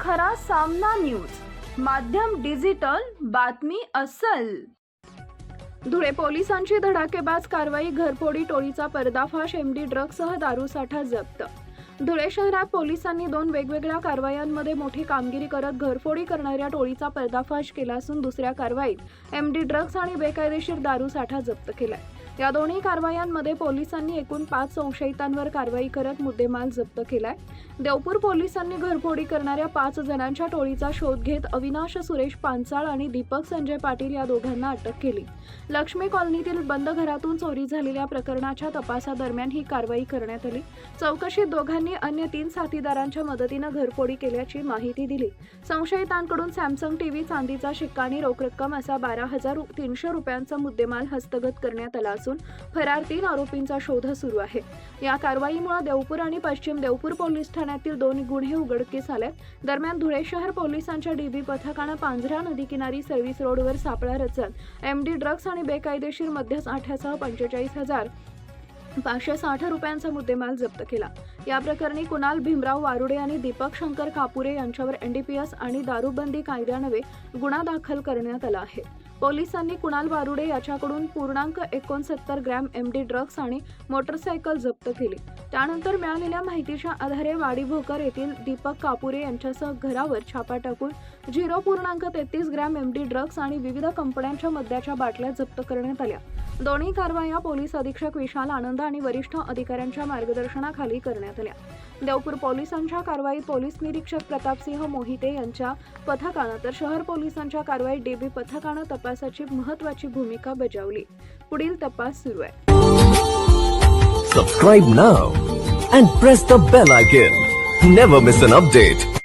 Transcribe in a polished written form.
खरा सामना न्यूज, माध्यम डिजिटल, बातमी अस्सल। धुळे पोलिसांची धडाकेबाज कारवाई, घरफोडी टोळीचा पर्दाफाश, एमडी ड्रग्जसह दारूसाठा जप्त। धुळे शहरात पोलिसांनी 2 वेगवेगळ्या कारवायांमध्ये मोठी कामगिरी करत घरफोडी करणाऱ्या टोळीचा पर्दाफाश केला असून दुसऱ्या कारवाईत एमडी ड्रग्ज आणि बेकायदेशीर दारूसाठा जप्त केलाय। या दोन्ही कारवायांमध्ये पोलिसांनी एकूण 5 संशयितांवर कारवाई करत मुद्देमाल जप्त केलाय। देवपूर पोलिसांनी घरफोडी करणाऱ्या 5 जणांच्या टोळीचा शोध घेत अविनाश सुरेश पांचाळ आणि दीपक संजय पाटील या दोघांना अटक केली। लक्ष्मी कॉलनीतील बंद घरातून चोरी झालेल्या प्रकरणाच्या तपासादरम्यान ही कारवाई करण्यात आली। चौकशीत दोघांनी अन्य 3 साथीदारांच्या मदतीने घरफोडी केल्याची माहिती दिली। संशयितांकडून सॅमसंग टीव्ही, चांदीचा शिक्का आणि रोख रक्कम असा 12,300 रुपयांचा मुद्देमाल हस्तगत करण्यात आला असून फरार 3 आरोपींचा शोध सुरू आहे। या कारवाईमुळे देवपूर आणि पश्चिम देवपूर पोलीस ठाण्यातील 2 गुन्हे उघडकीस आले। दरम्यान धुळे शहर पोलिसांच्या डीबी पथकाने पांझरा नदीकिनारी सर्व्हिस रोडवर सापळा रचत एमडी ड्रग्ज आणि बेकायदेशीर मद्य साठ्यासह 45,560 रुपयांचा मुद्देमाल जप्त केला। या प्रकरणी कुणाल भीमराव वारुडे आणि दीपक शंकर कापुरे यांच्यावर एनडीपीएस आणि दारूबंदी कायद्यान्वये गुन्हा दाखल करण्यात आला आहे। पोलिसांनी कुणाल वारुडे याच्याकडून 0.69 ग्रॅम एमडी ड्रग्ज आणि मोटरसायकल जप्त केली। त्यानंतर मिळालेल्या माहितीच्या आधारे वाडीभोकर येथील दीपक कापुरे यांच्यासह घरावर छापा टाकून 0.33 ग्रॅम एमडी ड्रग्ज आणि विविध कंपन्यांच्या मद्याच्या बाटल्या जप्त करण्यात आल्या। दोन्ही कारवाया पोलीस अधीक्षक विशाल आनंद आणि वरिष्ठ अधिकाऱ्यांच्या मार्गदर्शनाखाली करण्यात आल्या। देवपूर पोलिसांच्या कारवाईत पोलीस निरीक्षक प्रतापसिंह मोहिते यांच्या पथकाने तर शहर पोलिसांच्या कारवाईत डीबी पथकाने तपासाची महत्त्वाची भूमिका बजावली। पुढील तपास सुरू आहे। Subscribe now and press the bell icon. Never miss an update.